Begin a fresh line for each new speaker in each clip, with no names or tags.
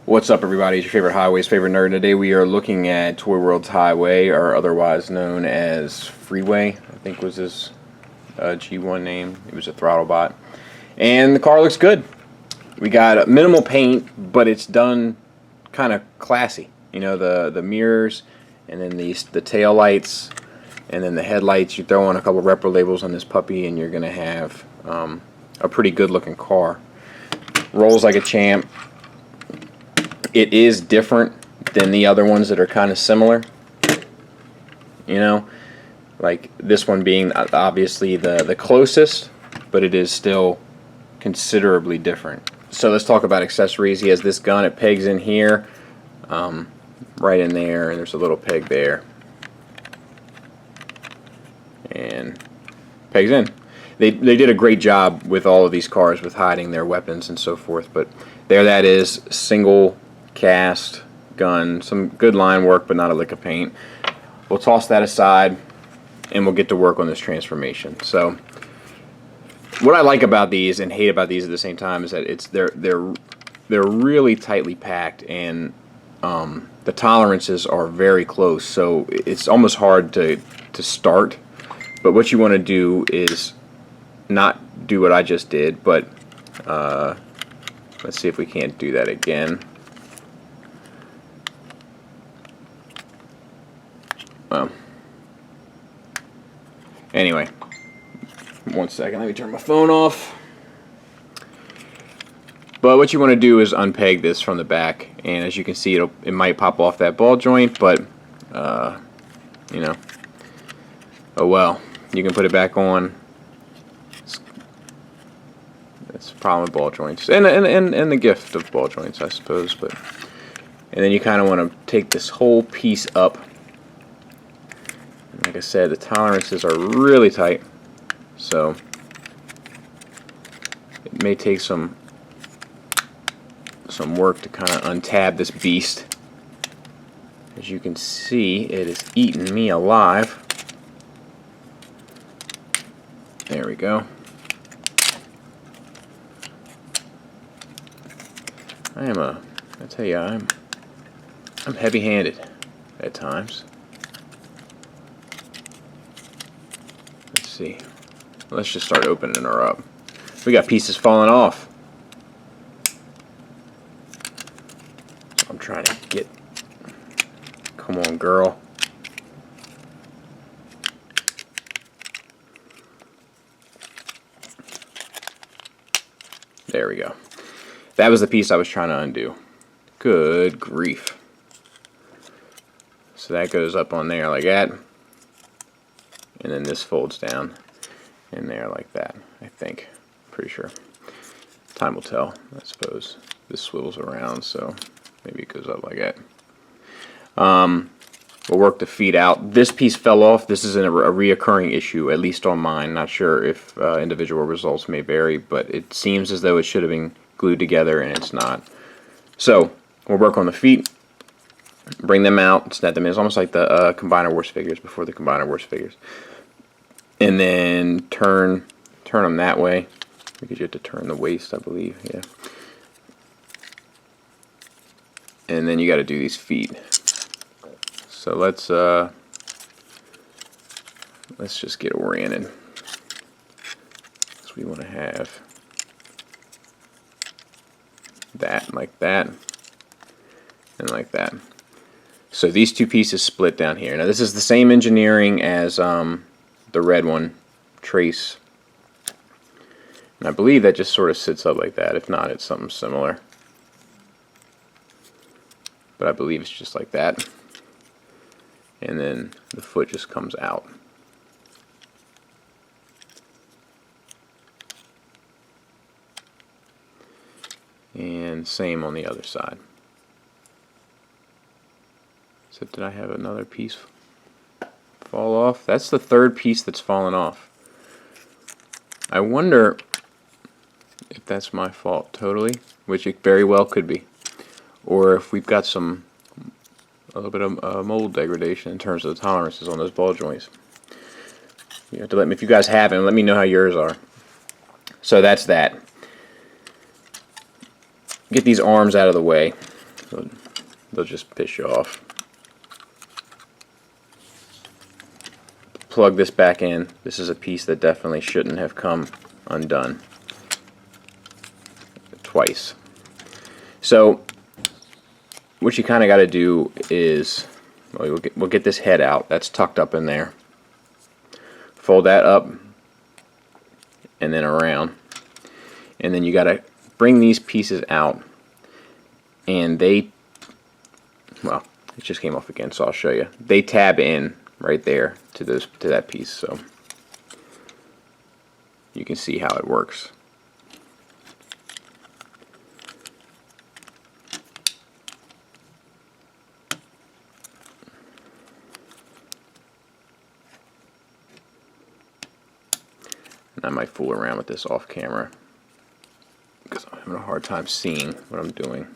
What's up, everybody? It's your favorite highways, favorite nerd. Today we are looking at Toyworld Highway, or otherwise known as Freeway, I think was his G1 name. It was a throttle bot. And the car looks good. We got minimal paint, but it's done kind of classy. You know, the mirrors, and then the tail lights, and then the headlights. You throw on a couple repro labels on this puppy, and you're going to have a pretty good looking car. Rolls like a champ. It is different than the other ones that are kind of similar, you know, like this one being obviously the closest, but it is still considerably different. So let's talk about accessories. He has this gun. It pegs in here, right in there, and there's a little peg there, and pegs in. They did a great job with all of these cars with hiding their weapons and so forth, but there that is, single cast gun, some good line work, but not a lick of paint. We'll toss that aside, and we'll get to work on this transformation. So, what I like about these and hate about these at the same time is that they're really tightly packed, and the tolerances are very close. So it's almost hard to start. But what you want to do is not do what I just did, but let's see if we can't do that again. Well, anyway, 1 second, let me turn my phone off. But what you want to do is unpeg this from the back, and as you can see, it might pop off that ball joint, but you know, oh well. You can put it back on. That's the problem with ball joints, and the gift of ball joints, I suppose. But and then you kind of want to take this whole piece up. Like I said, the tolerances are really tight, so it may take some work to kind of untab this beast. As you can see, it is eating me alive. There we go. I tell you, I'm heavy-handed at times. Let's see. Let's just start opening her up. We got pieces falling off. I'm trying to get. Come on, girl. There we go. That was the piece I was trying to undo. Good grief. So that goes up on there like that. And then this folds down in there like that, I think. Pretty sure. Time will tell, I suppose. This swivels around, so maybe it goes up like that. We'll work the feet out. This piece fell off. This is a reoccurring issue, at least on mine. Not sure if individual results may vary, but it seems as though it should have been glued together, and it's not. So we'll work on the feet, bring them out, snap them in. It's almost like the Combiner Wars figures before the Combiner Wars figures. And then turn them that way, because you have to turn the waist, I believe. Yeah. And then you got to do these feet. So let's just get oriented. So we want to have that, like that, and like that. So these two pieces split down here. Now this is the same engineering as the red one, Trace. And I believe that just sort of sits up like that. If not, it's something similar. But I believe it's just like that. And then the foot just comes out. And same on the other side. So did I have another piece fall off? That's the third piece that's fallen off. I wonder if that's my fault totally, which it very well could be, or if we've got a little bit of mold degradation in terms of the tolerances on those ball joints. You have to let me, if you guys haven't, let me know how yours are. So that's that. Get these arms out of the way. They'll just piss you off. Plug this back in. This is a piece that definitely shouldn't have come undone twice. So what you kind of got to do is, well, we'll get this head out. That's tucked up in there. Fold that up and then around. And then you got to bring these pieces out. And they, well, it just came off again, so I'll show you. They tab in right there to that piece, so you can see how it works. And I might fool around with this off camera because I'm having a hard time seeing what I'm doing.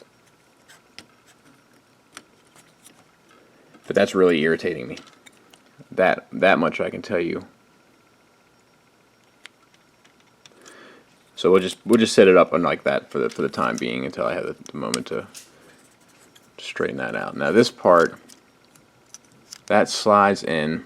But that's really irritating me. That much I can tell you. So we'll just set it up like that for the time being until I have the moment to straighten that out. Now this part that slides in.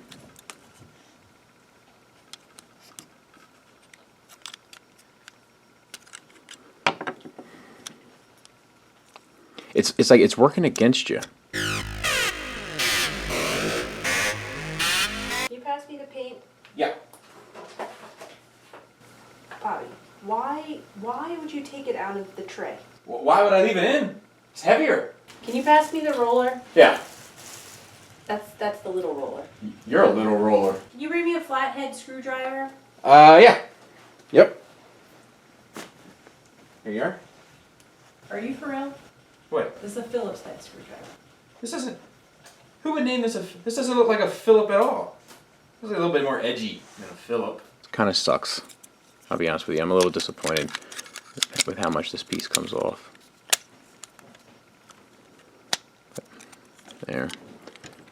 It's like it's working against you. Yeah.
Bobby, why would you take it out of the tray?
Well, why would I leave it in? It's heavier.
Can you pass me the roller?
Yeah.
That's the little roller.
You're a little roller.
Can you bring me a flathead screwdriver?
Yeah. Yep. Here you are.
Are you for real?
What?
This is a Phillips head screwdriver.
This doesn't. Who would name this a? This doesn't look like a Phillip at all. It's a little bit more edgy than a Phillip. It kind of sucks. I'll be honest with you. I'm a little disappointed with how much this piece comes off. There.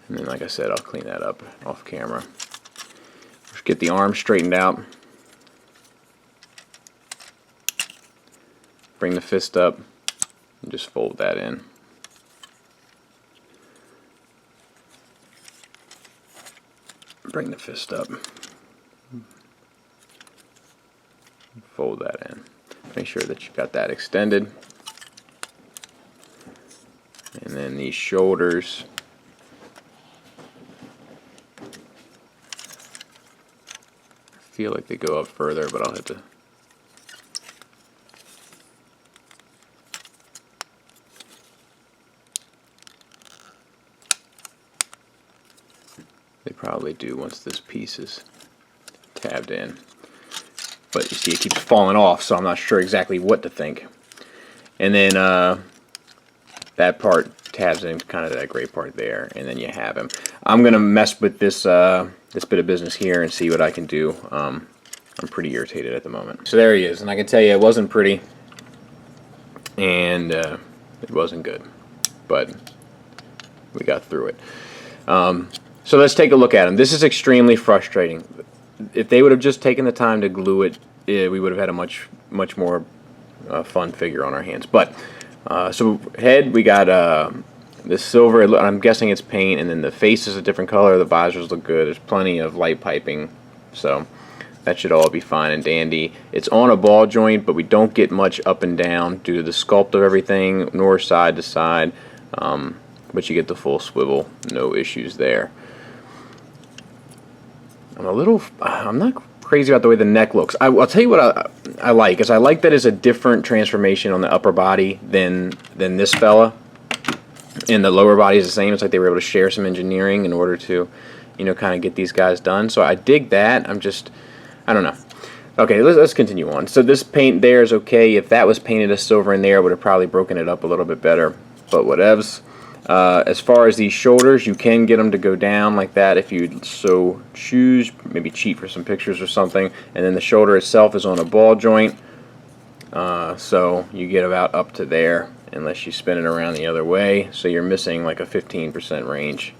And then, like I said, I'll clean that up off camera. Just get the arm straightened out. Bring the fist up and just fold that in. Bring the fist up. Fold that in. Make sure that you got that extended. And then these shoulders. I feel like they go up further, but I'll have to. They probably do once this piece is tabbed in. But you see it keeps falling off, so I'm not sure exactly what to think. And then that part tabs in kind of that gray part there, and then you have him. I'm going to mess with this this bit of business here and see what I can do. I'm pretty irritated at the moment. So there he is, and I can tell you it wasn't pretty, and it wasn't good. But we got through it. So let's take a look at him. This is extremely frustrating. If they would have just taken the time to glue it, we would have had a much more fun figure on our hands. But so head, we got this silver. I'm guessing it's paint, and then the face is a different color. The visors look good. There's plenty of light piping, so that should all be fine and dandy. It's on a ball joint, but we don't get much up and down due to the sculpt of everything, nor side to side. But you get the full swivel, no issues there. I'm not crazy about the way the neck looks. I'll tell you what I like, is I like that it's a different transformation on the upper body than this fella. And the lower body is the same. It's like they were able to share some engineering in order to, kind of get these guys done. So I dig that. I don't know. Okay, let's continue on. So this paint there is okay. If that was painted a silver in there, I would have probably broken it up a little bit better. But whatevs. As far as these shoulders, you can get them to go down like that if you so choose, maybe cheat for some pictures or something. And then the shoulder itself is on a ball joint, so you get about up to there unless you spin it around the other way, so you're missing like a 15% range.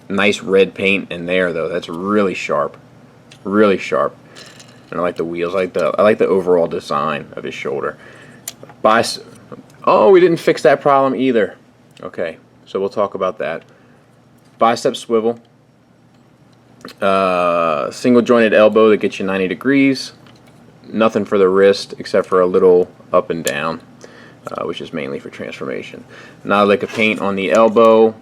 Nice red paint in there though, that's really sharp, really sharp. And I like the wheels, I like the overall design of his shoulder. Oh, we didn't fix that problem either. Okay, so we'll talk about that. Bicep swivel, single jointed elbow that gets you 90 degrees. Nothing for the wrist except for a little up and down, which is mainly for transformation. Not a lick of paint on the elbow,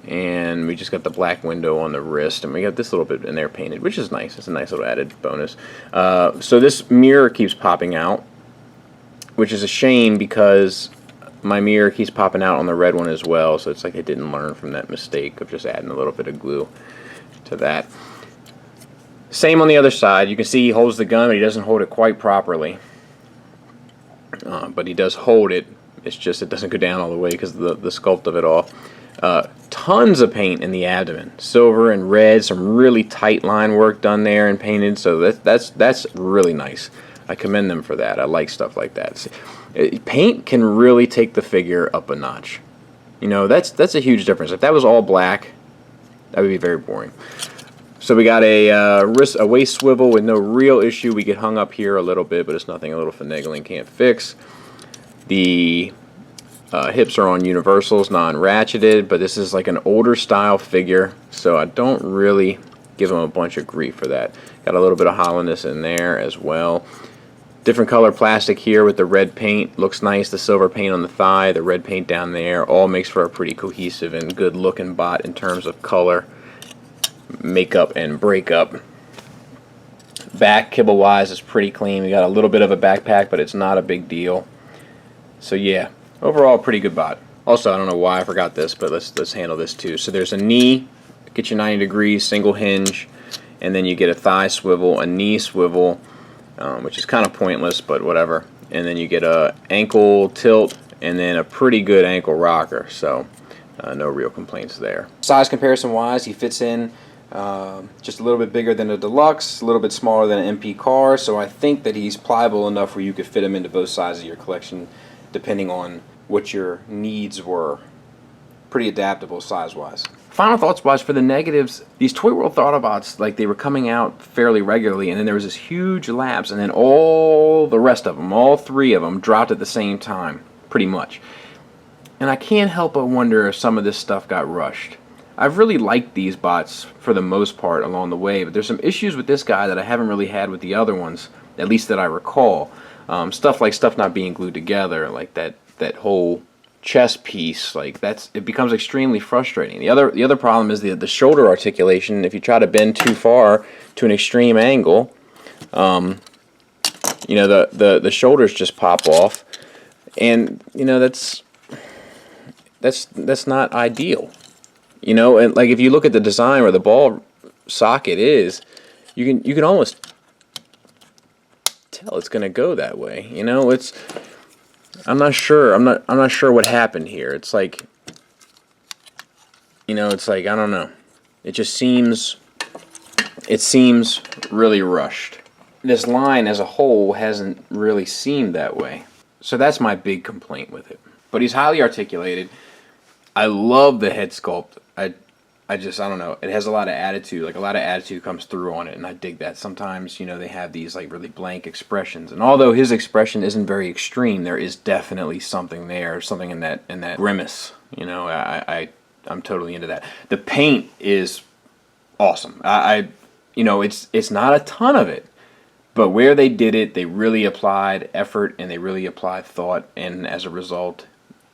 and we just got the black window on the wrist, and we got this little bit in there painted, which is nice. It's a nice little added bonus. So this mirror keeps popping out, which is a shame because my mirror keeps popping out on the red one as well, so it's like I didn't learn from that mistake of just adding a little bit of glue to that. Same on the other side. You can see he holds the gun, but he doesn't hold it quite properly. But he does hold it. It's just it doesn't go down all the way because of the sculpt of it all. Tons of paint in the abdomen, silver and red. Some really tight line work done there and painted. So that's really nice. I commend them for that. I like stuff like that. Paint can really take the figure up a notch. You know, that's a huge difference. If that was all black, that would be very boring. So we got a waist swivel with no real issue. We get hung up here a little bit, but it's nothing a little finagling can't fix. The hips are on universals, non-ratcheted, but this is like an older style figure, so I don't really give them a bunch of grief for that. Got a little bit of hollowness in there as well. Different color plastic here with the red paint. Looks nice. The silver paint on the thigh, the red paint down there, all makes for a pretty cohesive and good looking bot in terms of color, makeup, and breakup. Back, kibble wise, is pretty clean. We got a little bit of a backpack, but it's not a big deal. So yeah, overall pretty good bot. Also, I don't know why I forgot this, but let's handle this too. So there's a knee, get you 90 degrees, single hinge, and then you get a thigh swivel, a knee swivel, which is kind of pointless, but whatever. And then you get a ankle tilt, and then a pretty good ankle rocker. So no real complaints there. Size comparison wise, he fits in just a little bit bigger than a deluxe, a little bit smaller than an MP car. So I think that he's pliable enough where you could fit him into both sides of your collection, depending on what your needs were. Pretty adaptable size-wise. Final thoughts-wise for the negatives, these Toyworld Autobots, like they were coming out fairly regularly, and then there was this huge lapse, and then all the rest of them, all three of them, dropped at the same time, pretty much. And I can't help but wonder if some of this stuff got rushed. I've really liked these bots for the most part along the way, but there's some issues with this guy that I haven't really had with the other ones, at least that I recall. Stuff not being glued together, like that whole chest piece, like it becomes extremely frustrating. The other problem is the shoulder articulation. If you try to bend too far to an extreme angle, you know, the shoulders just pop off, and you know that's not ideal. You know, and like if you look at the design where the ball socket is, you can almost tell it's going to go that way. You know, I'm not sure. I'm not sure what happened here. It's like, you know, it's like I don't know. It just seems really rushed. This line as a whole hasn't really seemed that way. So that's my big complaint with it. But he's highly articulated. I love the head sculpt. I don't know. It has a lot of attitude. Like a lot of attitude comes through on it, and I dig that. Sometimes, you know, they have these like really blank expressions, and although his expression isn't very extreme, there is definitely something there, something in that grimace. You know, I'm totally into that. The paint is awesome. You know, it's not a ton of it, but where they did it, they really applied effort and they really applied thought, and as a result,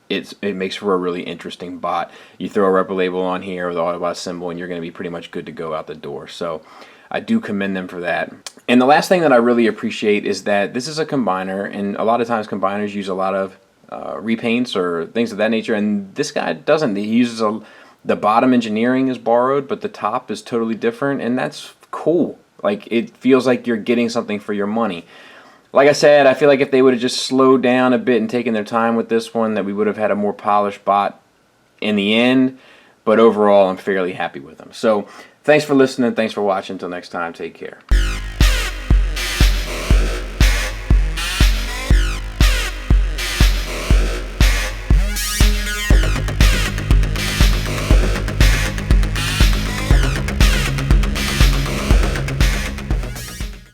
it makes for a really interesting bot. You throw a rubber label on here with the Autobot symbol, and you're going to be pretty much good to go out the door. So I do commend them for that. And the last thing that I really appreciate is that this is a combiner, and a lot of times combiners use a lot of repaints or things of that nature, and this guy doesn't. He uses the bottom engineering is borrowed, but the top is totally different, and that's cool. Like, it feels like you're getting something for your money. Like I said, I feel like if they would have just slowed down a bit and taken their time with this one, that we would have had a more polished bot in the end, but overall I'm fairly happy with them. So thanks for listening. Thanks for watching. Until next time, take care.